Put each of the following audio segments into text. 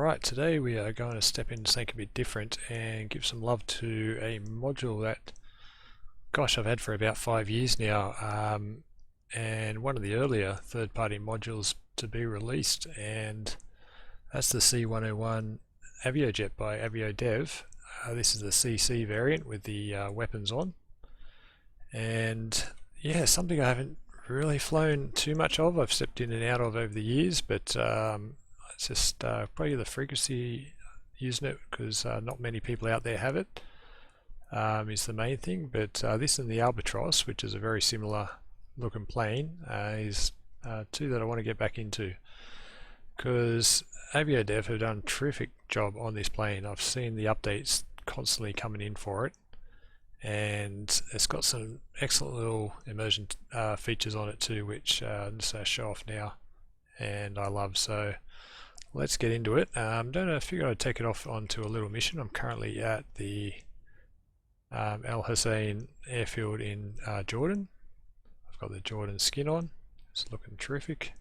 Alright, today we are going to step into something a bit different and give some love to a module that, gosh, I've had for about 5 years now, and one of the earlier third-party modules to be released, and that's the C101 Aviojet by Aviodev. This is the CC variant with the weapons on, and yeah, something I haven't really flown too much of. I've stepped in and out of over the years, but it's just probably the frequency using it because not many people out there have it, is the main thing. But this and the Albatross, which is a very similar looking plane, is two that I want to get back into because Aviodev have done a terrific job on this plane. I've seen the updates constantly coming in for it, and it's got some excellent little immersion features on it too, which I'm just going to show off now, and I love. So let's get into it. Don't know if you're going to take it off onto a little mission. I'm currently at the Al Hussein airfield in Jordan. I've got the Jordan skin on. It's looking terrific.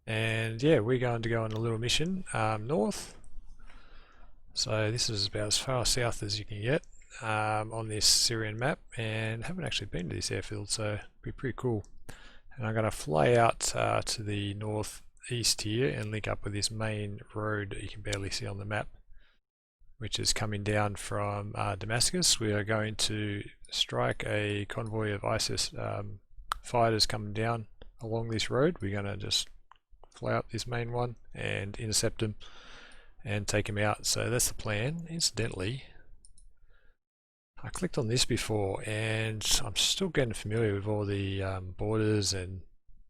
And yeah, we're going to go on a little mission north. So this is about as far south as you can get on this Syrian map, and haven't actually been to this airfield, so it'll be pretty cool. And I'm going to fly out to the northeast here and link up with this main road that you can barely see on the map, which is coming down from Damascus. We are going to strike a convoy of ISIS fighters coming down along this road. We're going to just fly up this main one and intercept them and take him out. So that's the plan. Incidentally, I clicked on this before and I'm still getting familiar with all the borders and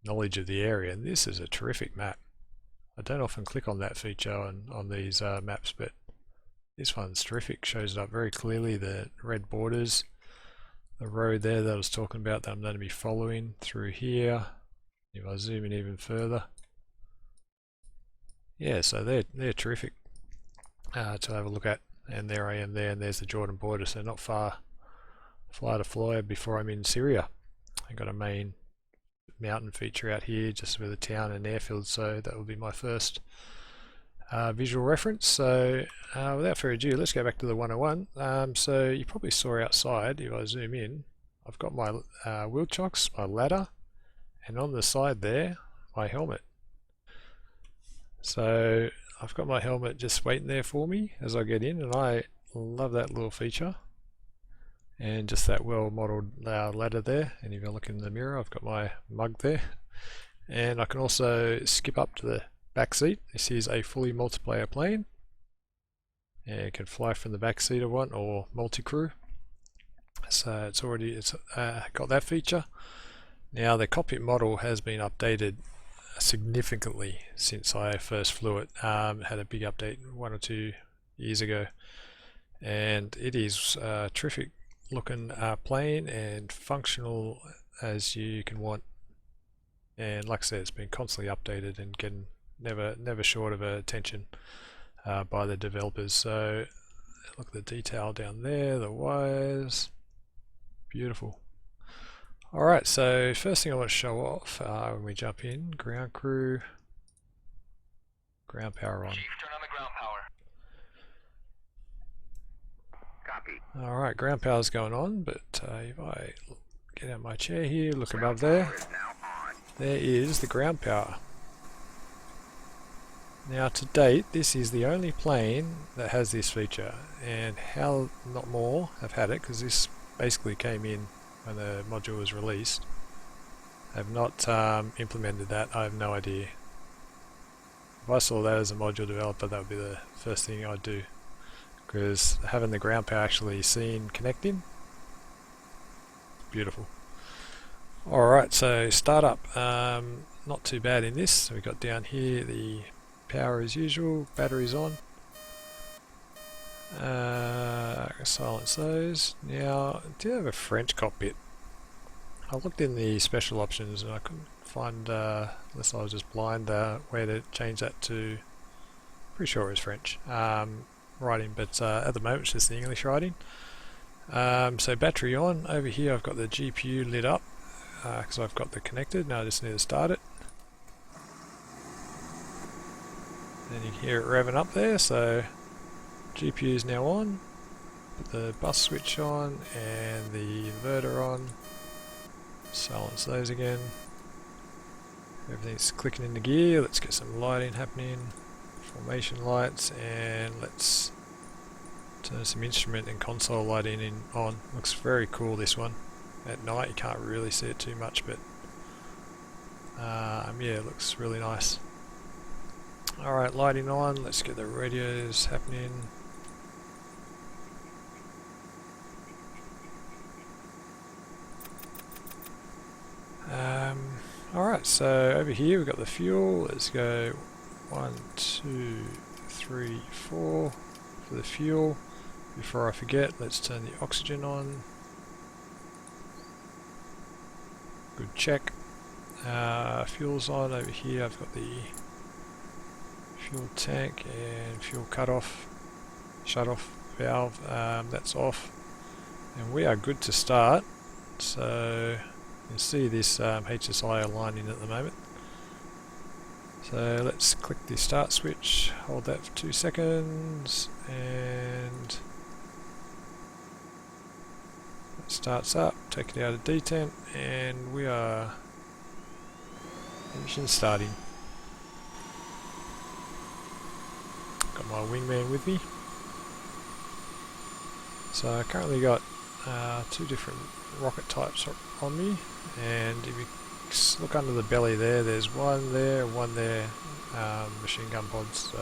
knowledge of the area, and this is a terrific map. I don't often click on that feature on these maps, but this one's terrific. Shows it up very clearly, the red borders, the road there that I was talking about that I'm going to be following through here. If I zoom in even further, yeah, so they're terrific to have a look at. And there I am there, and there's the Jordan border, so not far to fly before I'm in Syria. I've got a main mountain feature out here just with a town and airfield, so that will be my first visual reference. So without further ado, let's go back to the 101. So you probably saw outside, if I zoom in, I've got my wheel chocks, my ladder, and on the side there, my helmet. So I've got my helmet just waiting there for me as I get in, and I love that little feature. And just that well modelled ladder there, and if I look in the mirror, I've got my mug there. And I can also skip up to the back seat. This is a fully multiplayer plane, and it can fly from the back seat of one or multi-crew. So it's got that feature. Now the cockpit model has been updated significantly since I first flew it. Had a big update 1 or 2 years ago, and it is a terrific looking plane and functional as you can want. And like I said, it's been constantly updated and getting never short of attention by the developers. So look at the detail down there, the wires, beautiful. Alright, so first thing I want to show off when we jump in, ground crew, ground power on. Chief, turn on the ground power. Copy. Alright, ground power's going on, but if I get out my chair here, look above there, there is the ground power. Now to date, this is the only plane that has this feature, and how not more have had it, because this basically came in when the module was released. Have not implemented that. I have no idea. If I saw that as a module developer, that would be the first thing I'd do, because having the ground power actually seen connecting, beautiful. Alright, so startup, not too bad in this. So we got down here the power as usual, batteries on. Silence those. Now, I do have a French cockpit. I looked in the special options and I couldn't find, unless I was just blind, where to change that to. Pretty sure it was French writing, but at the moment it's just the English writing. So battery on. Over here I've got the GPU lit up because I've got the connected. Now I just need to start it. And you can hear it revving up there, so GPU is now on. Put the bus switch on and the inverter on. Silence those again. Everything's clicking into gear. Let's get some lighting happening. Formation lights, and let's turn some instrument and console lighting on. Looks very cool, this one. At night you can't really see it too much, but yeah, it looks really nice. Alright, lighting on. Let's get the radios happening. Alright, so over here we've got the fuel. Let's go 1, 2, 3, 4 for the fuel. Before I forget, let's turn the oxygen on. Good check. Fuel's on over here. I've got the fuel tank and fuel shut off valve. That's off, and we are good to start. So you can see this HSI aligning at the moment. So let's click the start switch, hold that for 2 seconds, and it starts up. Take it out of detent, and we are engine starting. Got my wingman with me. So I currently got 2 different rocket types on me, and if you look under the belly there, there's one there, machine gun pods, so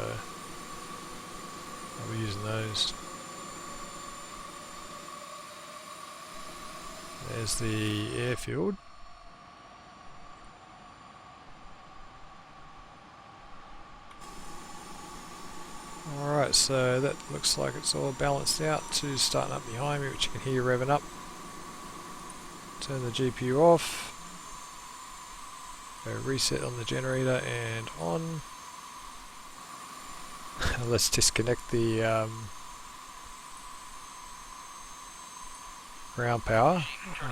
I'll be using those. There's the airfield. Alright, so that looks like it's all balanced out. 2's starting up behind me, which you can hear revving up. Turn the GPU off. Go reset on the generator and on. Let's disconnect the ground power. When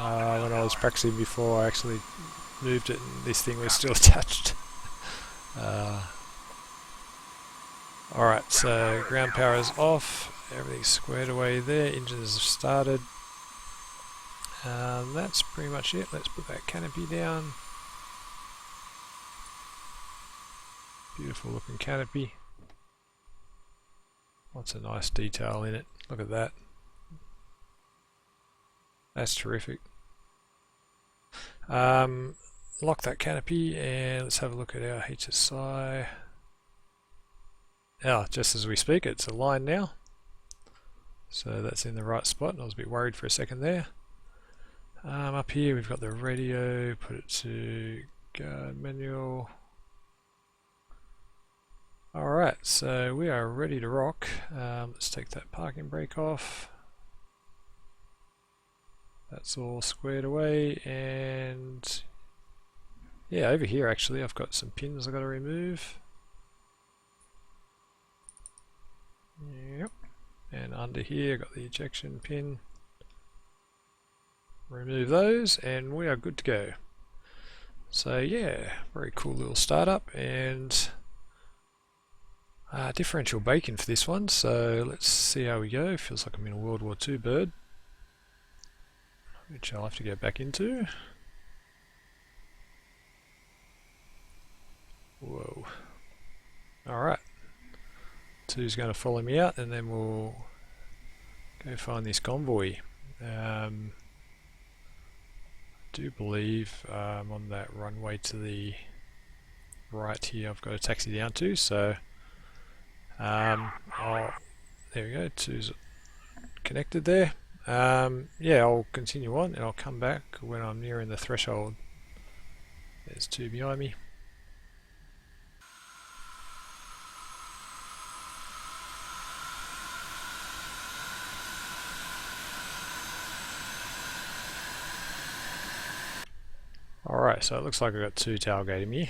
I was practicing before, I actually moved it and this thing was still attached. Alright, so ground power is off, everything's squared away there, engines have started. That's pretty much it. Let's put that canopy down. Beautiful looking canopy. Lots of nice detail in it. Look at that. That's terrific. Lock that canopy and let's have a look at our HSI. Now, just as we speak, it's aligned now. So that's in the right spot. I was a bit worried for a second there. Up here we've got the radio, put it to guard manual. Alright, so we are ready to rock. Let's take that parking brake off. That's all squared away, and yeah, over here actually I've got some pins I've got to remove. Yep, and under here I've got the ejection pin. Remove those and we are good to go. So yeah, very cool little startup, and differential braking for this one, so let's see how we go. Feels like I'm in a World War II bird, which I'll have to get back into. Whoa. Alright. 2's going to follow me out and then we'll go find this convoy. I do believe on that runway to the right here I've got a taxi down to, so there we go, 2's connected there. Yeah, I'll continue on and I'll come back when I'm nearing the threshold. There's 2 behind me. Alright, so it looks like I've got 2 tailgating me.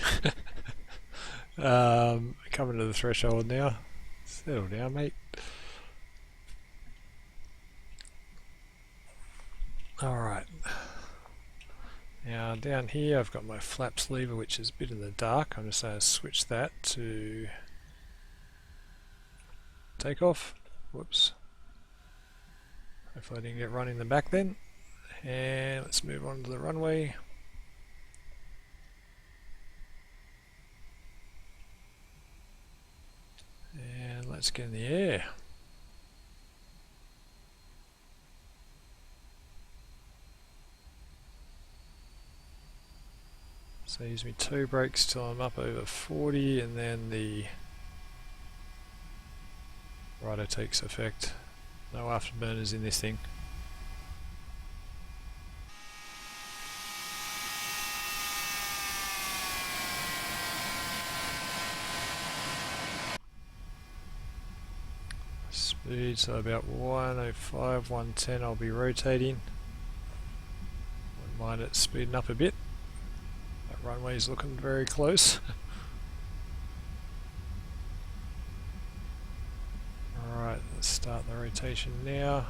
Coming to the threshold now. Settle down, mate. Alright. Now down here I've got my flaps lever, which is a bit in the dark. I'm just going to switch that to takeoff. Whoops. Hopefully I didn't get run in the back then. And let's move on to the runway. And let's get in the air. So use my toe brakes till I'm up over 40 and then the rudder takes effect. No afterburners in this thing. Speed, so about 105, 110 I'll be rotating. Wouldn't mind it speeding up a bit. That runway's looking very close. Alright, let's start the rotation now.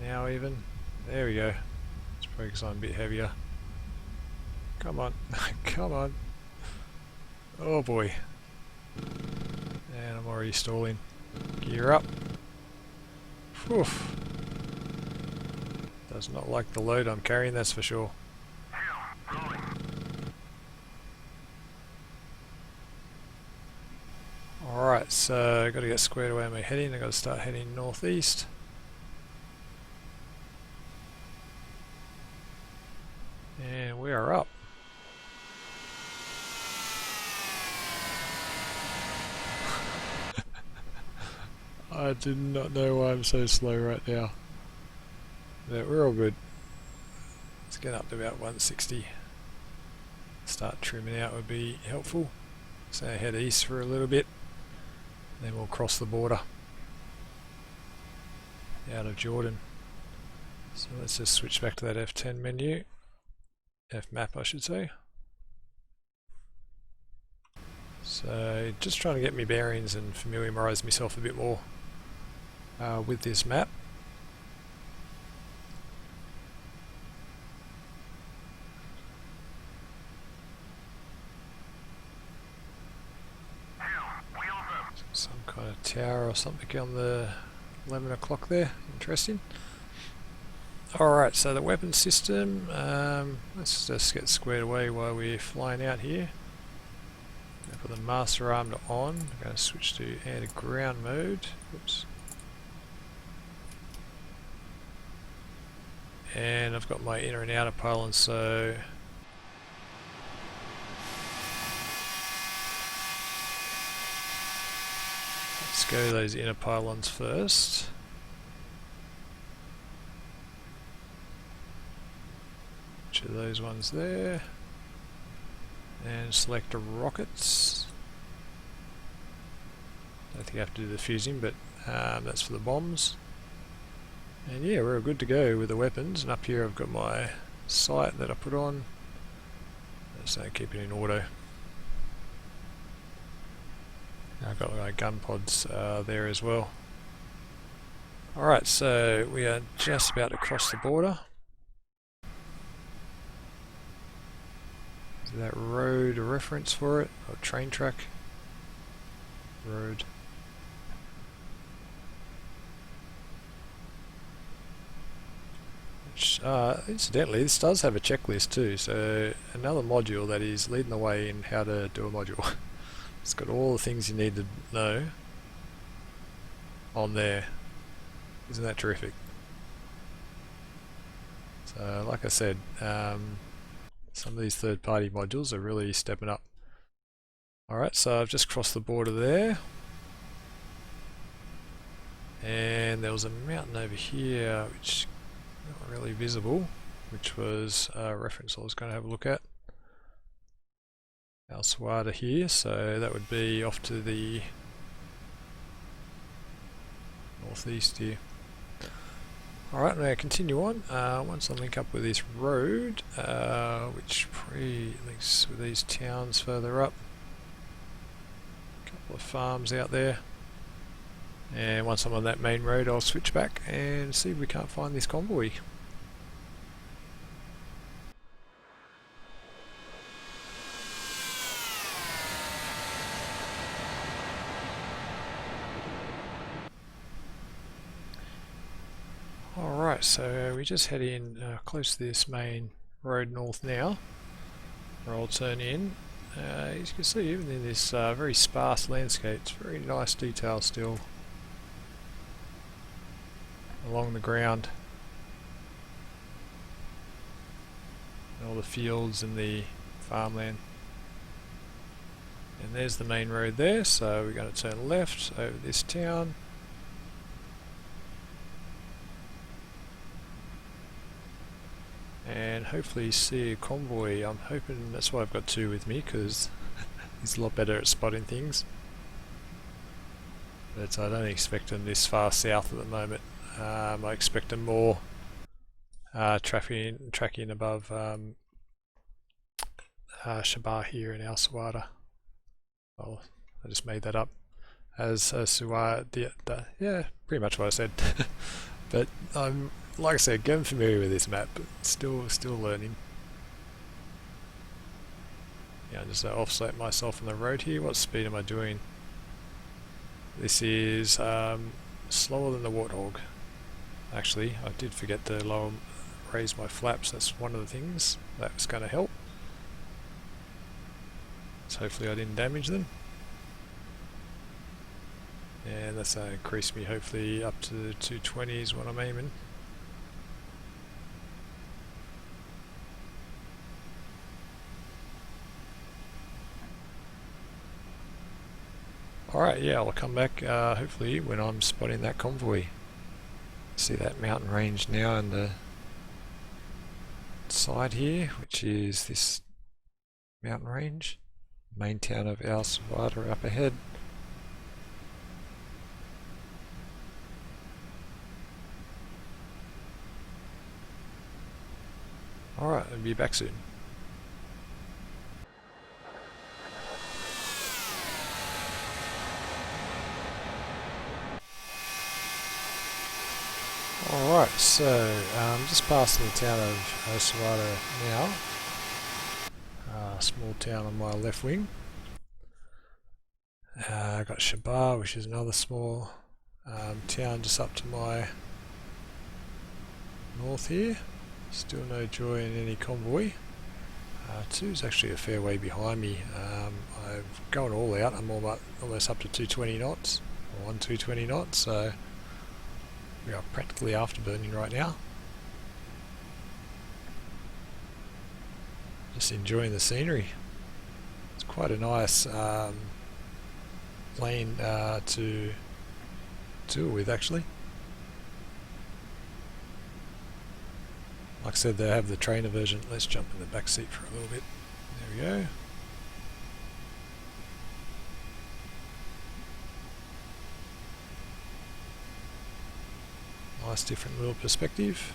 Now even. There we go. Let's focus on a bit heavier. Come on. Come on. Oh boy. And I'm already stalling. Gear up. Whew. Does not like the load I'm carrying, that's for sure. Alright, so I've got to get squared away on my heading. I've got to start heading northeast. And we are up. I did not know why I'm so slow right now. But we're all good. Let's get up to about 160. Start trimming out would be helpful. So head east for a little bit. Then we'll cross the border out of Jordan. So let's just switch back to that F10 menu. F map I should say. So just trying to get my bearings and familiarise myself a bit more with this map. Some kind of tower or something on the 11 o'clock there. Interesting. Alright, so the weapon system, let's just get squared away while we're flying out here. Put the master arm on. I'm going to switch to anti-ground mode. Oops. And I've got my inner and outer pylons, so let's go to those inner pylons first. Which are those ones there? And select the rockets. I don't think I have to do the fusing, but that's for the bombs. And yeah, we're good to go with the weapons. And up here I've got my sight that I put on. So keep it in auto. I've got my gun pods there as well. Alright, so we are just about to cross the border. Is that road a reference for it? Or train track? Road. Which, incidentally, this does have a checklist too, so another module that is leading the way in how to do a module. It's got all the things you need to know on there. Isn't that terrific? So, like I said, some of these third-party modules are really stepping up. Alright, so I've just crossed the border there. And there was a mountain over here which not really visible, which was a reference I was going to have a look at. ASOR here, so that would be off to the northeast here. Alright, I'm going to continue on. Once I link up with this road, which links with these towns further up. A couple of farms out there. And once I'm on that main road, I'll switch back and see if we can't find this convoy. Alright, so we just head in close to this main road north now, where I'll turn in. As you can see, even in this very sparse landscape, it's very nice detail still along the ground. All the fields and the farmland. And there's the main road there, so we're going to turn left over this town. And hopefully see a convoy. I'm hoping that's why I've got two with me, because he's a lot better at spotting things. But I don't expect them this far south at the moment. I expect them more tracking above Shabah here in Al Suwada. Well, I just made that up as Suwada. Yeah, pretty much what I said. But I'm, like I said, getting familiar with this map, but still learning. Yeah, I just offset myself on the road here. What speed am I doing? This is slower than the Warthog. Actually, I did forget to raise my flaps. That's one of the things that was going to help. So hopefully I didn't damage them. And that's going to increase me hopefully up to the 220 is what I'm aiming. Alright, yeah, I'll come back hopefully when I'm spotting that convoy. See that mountain range now on the side here, which is this mountain range. Main town of Al Suwada up ahead. Alright, I'll be back soon. Alright, so just passing the town of Al Suwada now. Small town on my left wing. I got Shabah, which is another small town just up to my north here. Still no joy in any convoy. 2 is actually a fair way behind me. I've gone all out. I'm almost up to 220 knots, or 220 knots, so we are practically afterburning right now. Just enjoying the scenery. It's quite a nice plane to tour with, actually. Like I said, they have the trainer version. Let's jump in the back seat for a little bit. There we go. Nice different little perspective.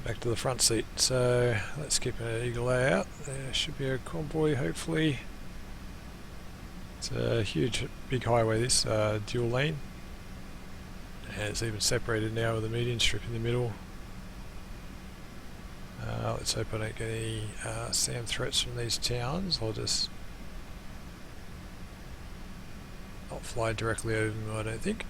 Back to the front seat. So let's keep an eagle eye out. There should be a convoy, hopefully. It's a huge, big highway, this dual lane. And it's even separated now with a median strip in the middle. Let's hope I don't get any SAM threats from these towns. I'll just not fly directly over them, I don't think.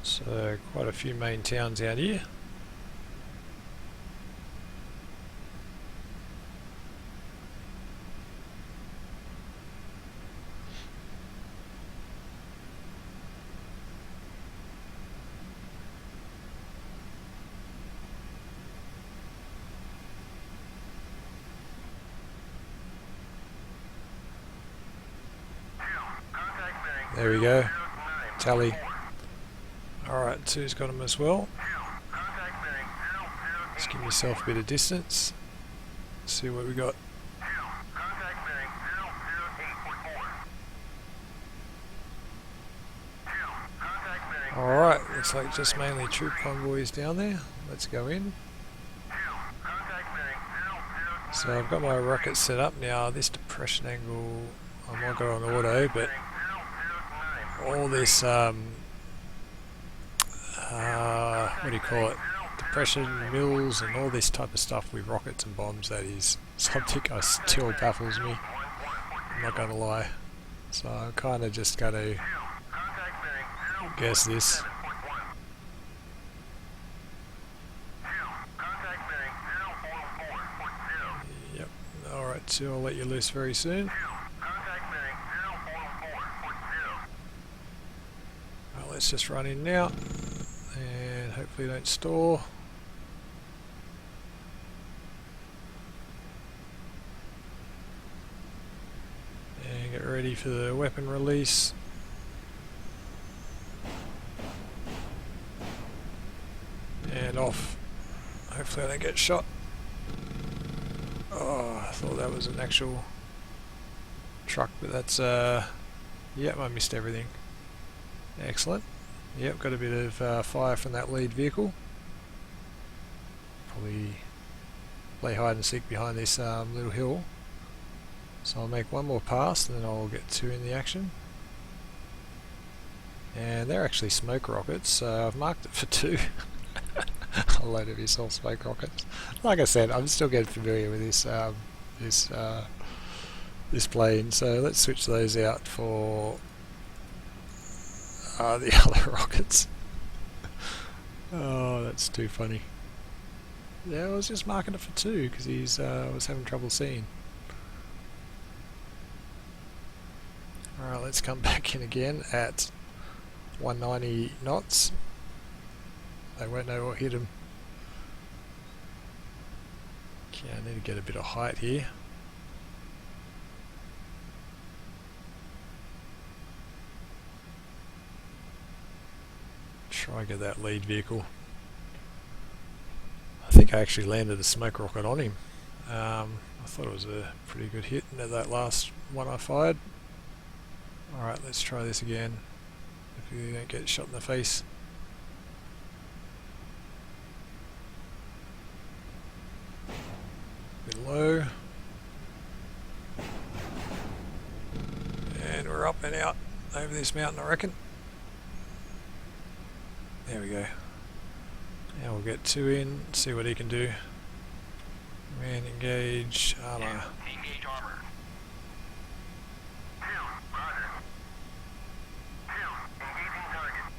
So quite a few main towns out here. There we go. Tally. Alright, 2's got him as well. Just give yourself a bit of distance. See what we got. Alright, looks like just mainly troop convoys down there. Let's go in. So I've got my rocket set up now. This depression angle I might go on auto, but all this what do you call it, depression mills and all this type of stuff with rockets and bombs, that is something that still baffles me, I'm not gonna lie. So I'm kind of just gonna guess this. Yep, alright, so I'll let you loose very soon. Well, let's just run in now and hopefully don't stall. And get ready for the weapon release. And off. Hopefully I don't get shot. Oh, I thought that was an actual truck, but that's yep, I missed everything. Excellent. Yep, got a bit of fire from that lead vehicle. Probably play hide and seek behind this little hill. So I'll make one more pass and then I'll get two in the action. And they're actually smoke rockets, so I've marked it for two. A load of yourself smoke rockets. Like I said, I'm still getting familiar with this plane, so let's switch those out for the other rockets. Oh, that's too funny. Yeah, I was just marking it for two because he's was having trouble seeing. Alright, let's come back in again at 190 knots. They won't know what hit him. Okay, I need to get a bit of height here. Try and get that lead vehicle. I think I actually landed a smoke rocket on him. I thought it was a pretty good hit in that last one I fired. Alright, let's try this again. If you don't get shot in the face. A bit low. And we're up and out over this mountain, I reckon. There we go. Now we'll get two in, see what he can do. Man, engage armor. Engage armor.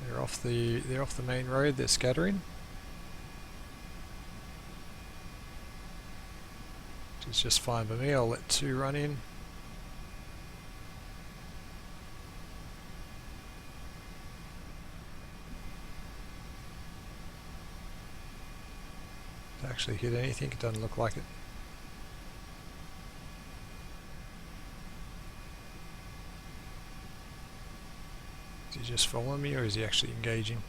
They're off the main road. They're scattering. Which is just fine by me. I'll let two run in. To actually hit anything, it doesn't look like it. Is he just following me or is he actually engaging?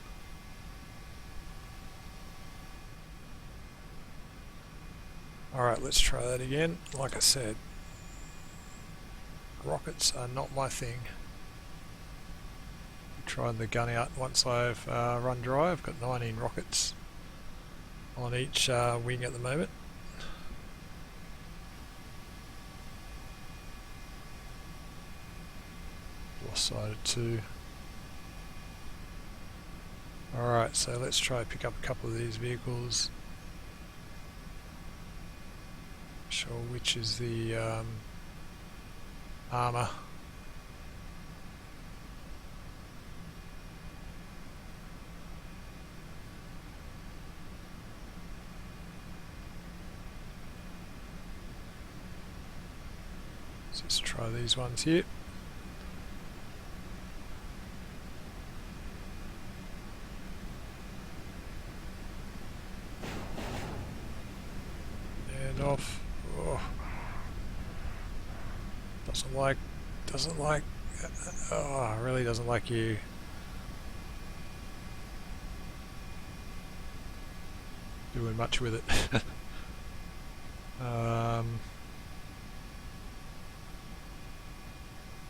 Alright, let's try that again. Like I said, rockets are not my thing. Trying the gun out once I've run dry. I've got 19 rockets on each wing at the moment. Lost sight of two. Alright, so let's try to pick up a couple of these vehicles. Sure which is the armor. Let's try these ones here. And off. Oh. Really doesn't like you. Doing much with it. I'm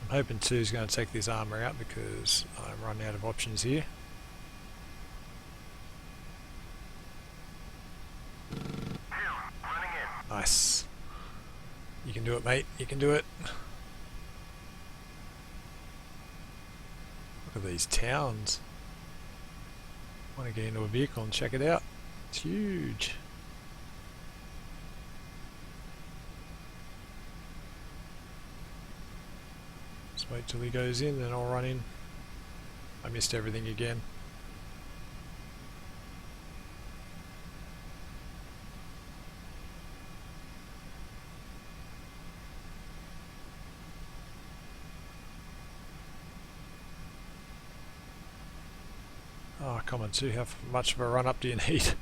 hoping two's going to take this armor out because I'm running out of options here. Nice. You can do it, mate. You can do it. Look at these towns. I want to get into a vehicle and check it out. It's huge. Just wait till he goes in and I'll run in. I missed everything again. Oh, come on, Sue, how much of a run up do you need?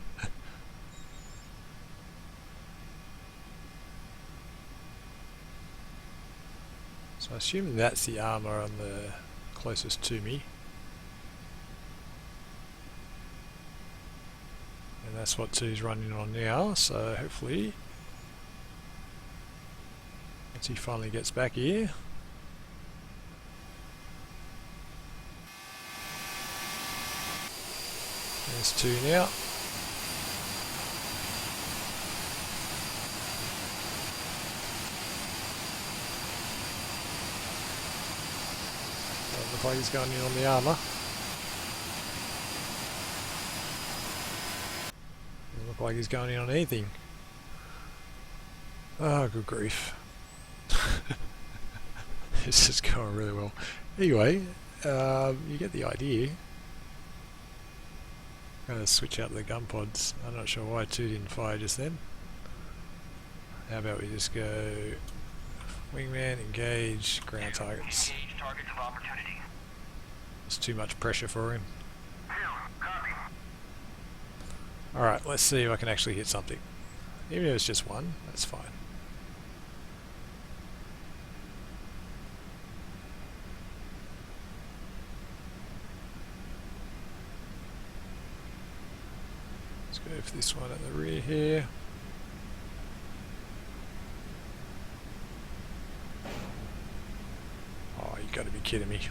So I assume that's the armour on the closest to me. And that's what Sue's running on now, so hopefully once he finally gets back here. There's 2 now. Doesn't look like he's going in on the armour. Doesn't look like he's going in on anything. Oh, good grief. This is going really well. Anyway, you get the idea. I'm going to switch out the gun pods. I'm not sure why 2 didn't fire just then. How about we just go wingman, engage, ground targets. There's too much pressure for him. Alright, let's see if I can actually hit something. Even if it's just 1, that's fine. Let's go for this one at the rear here. Oh, you got to be kidding me.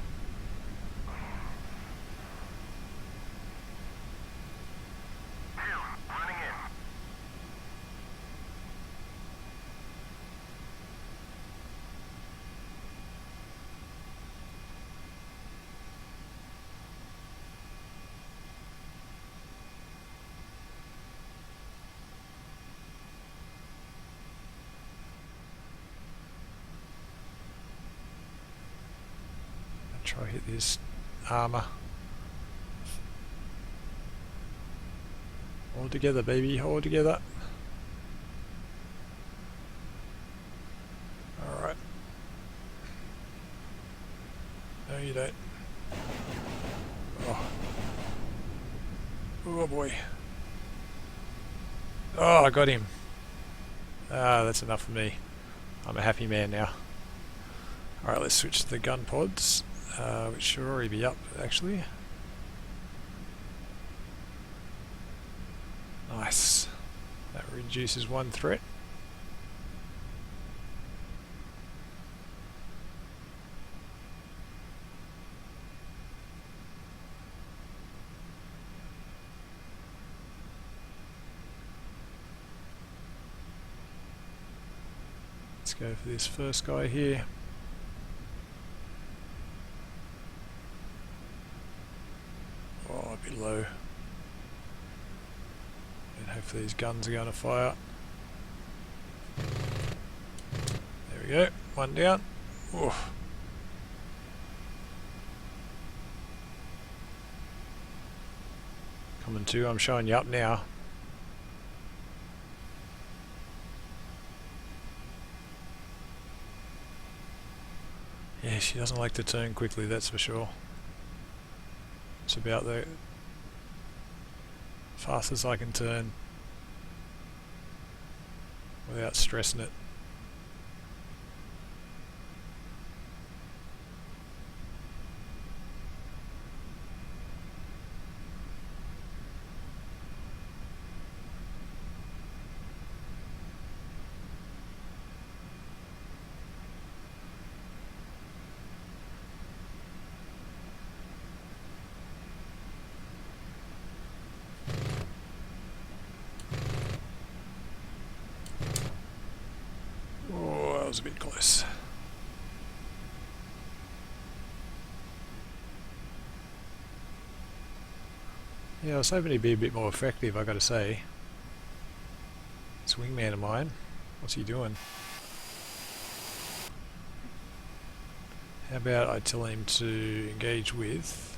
Try hit this armour. All together, baby, all together. Alright. No, you don't. Oh. Oh boy. Oh, I got him. Ah, that's enough for me. I'm a happy man now. Alright, let's switch to the gun pods. Which should already be up actually. Nice. That reduces 1 threat. Let's go for this first guy here. A bit low, and hopefully these guns are going to fire. There we go, 1 down. Oof. Coming 2, I'm showing you up now. Yeah, she doesn't like to turn quickly, that's for sure. It's about the fastest I can turn without stressing it. that was a bit close. Yeah, I was hoping he'd be a bit more effective, I gotta say. This wingman of mine, what's he doing? How about I tell him to engage with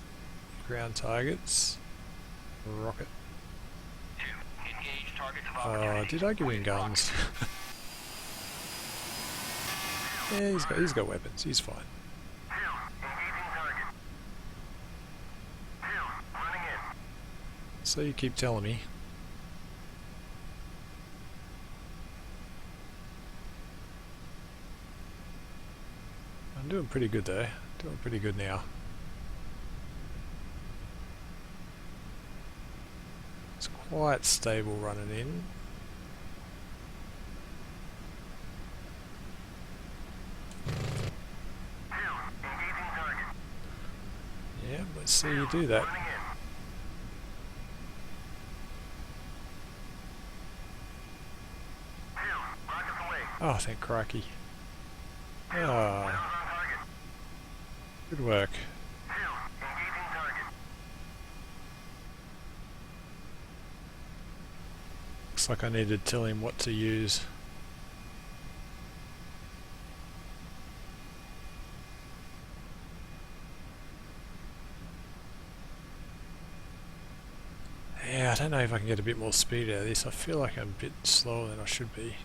ground targets, rocket. Engage targets of opportunity. Did I give him guns? Yeah, he's got weapons, he's fine. So you keep telling me. I'm doing pretty good though, doing pretty good now. It's quite stable running in. Yeah, let's see you do that. Oh, thank crikey. Ah, good work. Looks like I need to tell him what to use. Yeah, I don't know if I can get a bit more speed out of this. I feel like I'm a bit slower than I should be.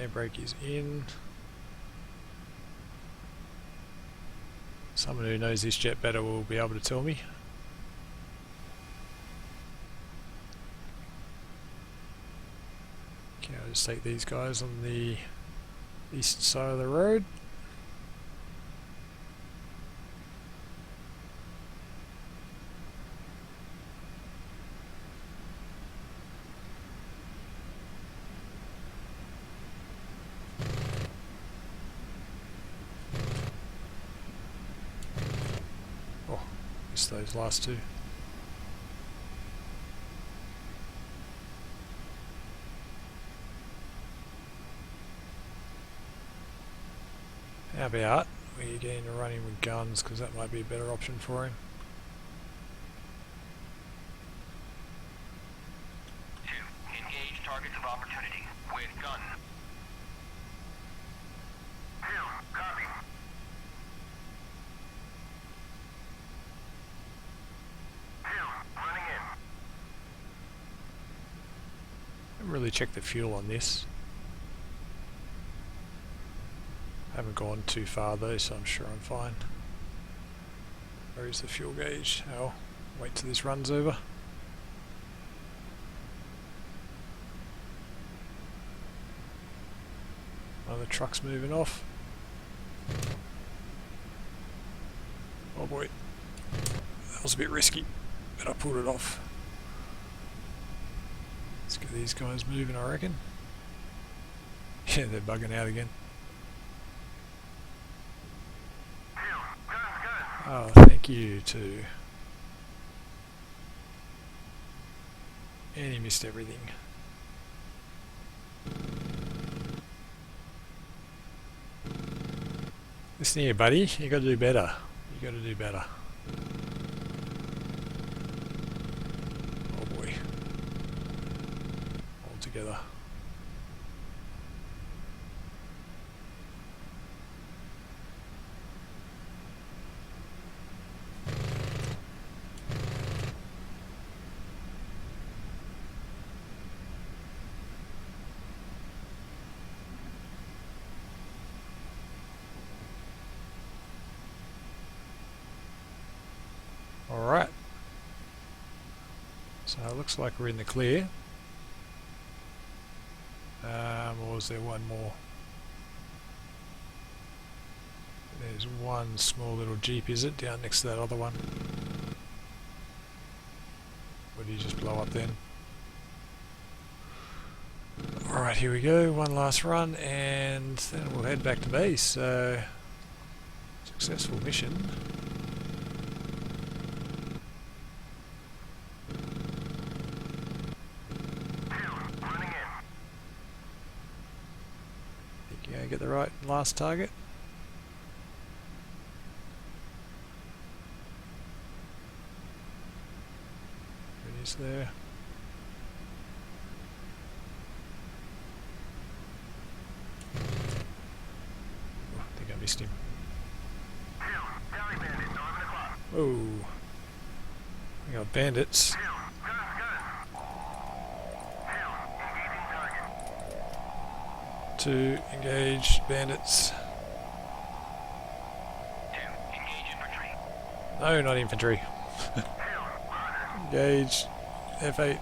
Air brake is in. Someone who knows this jet better will be able to tell me. Okay, I'll just take these guys on the east side of the road. Those last two. How about we get into running with guns, because that might be a better option for him. Engage targets of opportunity with gun. Copy. Running in. I haven't really checked the fuel on this. I haven't gone too far though, so I'm sure I'm fine. Where is the fuel gauge? Oh, wait till this runs over. One of the trucks moving off. Oh boy, that was a bit risky, but I pulled it off. Let's get these guys moving, I reckon. Yeah, they're bugging out again. Oh, thank you too. And he missed everything. Listen here, buddy. You got to do better. You got to do better. Oh boy. All together. Alright, so it looks like we're in the clear. Or was there one more? There's one small little jeep, is it, down next to that other one? Or did you just blow up then? Alright, here we go, one last run and then we'll head back to base. So, successful mission. get the right last target. It is there. Oh, I think I missed him. Oh, we got bandits. To engage bandits. No, not infantry. Engage F8.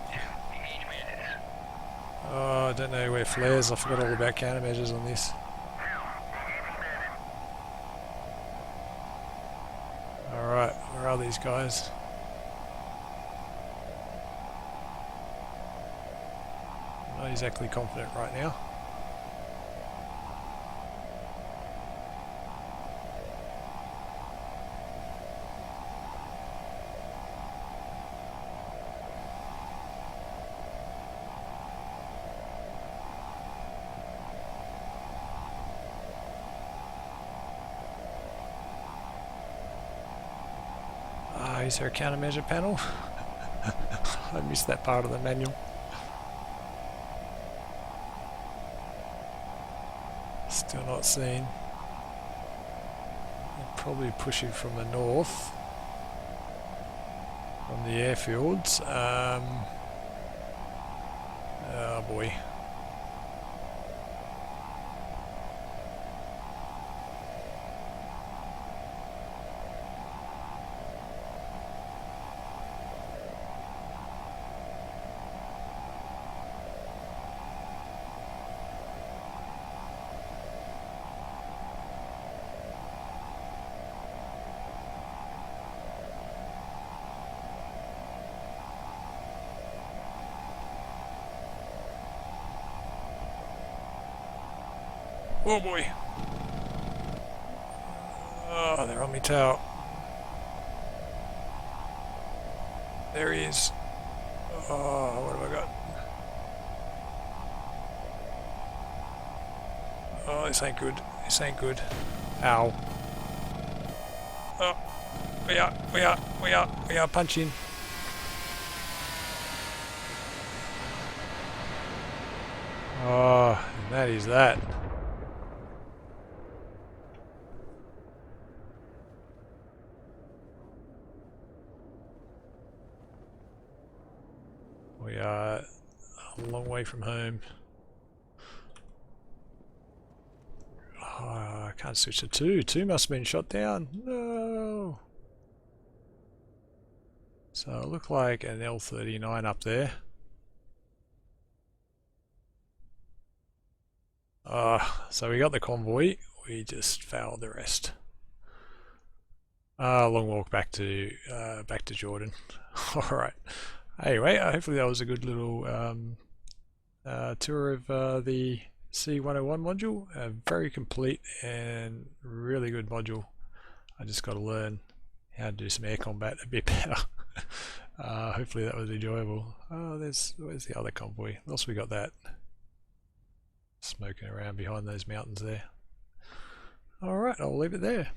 Oh, I don't know where flares. I forgot all about countermeasures on this. Alright, where are these guys? I'm not exactly confident right now. Is there a countermeasure panel? I missed that part of the manual. Still not seen. They're probably pushing from the north, from the airfields. Oh boy. Oh boy. Oh, they're on me tail. There he is. Oh, what have I got? Oh, this ain't good. This ain't good. Ow. Oh, we are punching. Oh, and that is that. We are a long way from home. Oh, I can't switch to 2. 2 must have been shot down. No. So it looked like an L-39 up there. So we got the convoy. We just failed the rest. Long walk back to Jordan. All right. Anyway, hopefully that was a good little tour of the C101 module. Very complete and really good module. I just got to learn how to do some air combat a bit better. Hopefully that was enjoyable. Where's the other convoy? Also we got that smoking around behind those mountains there. Alright, I'll leave it there.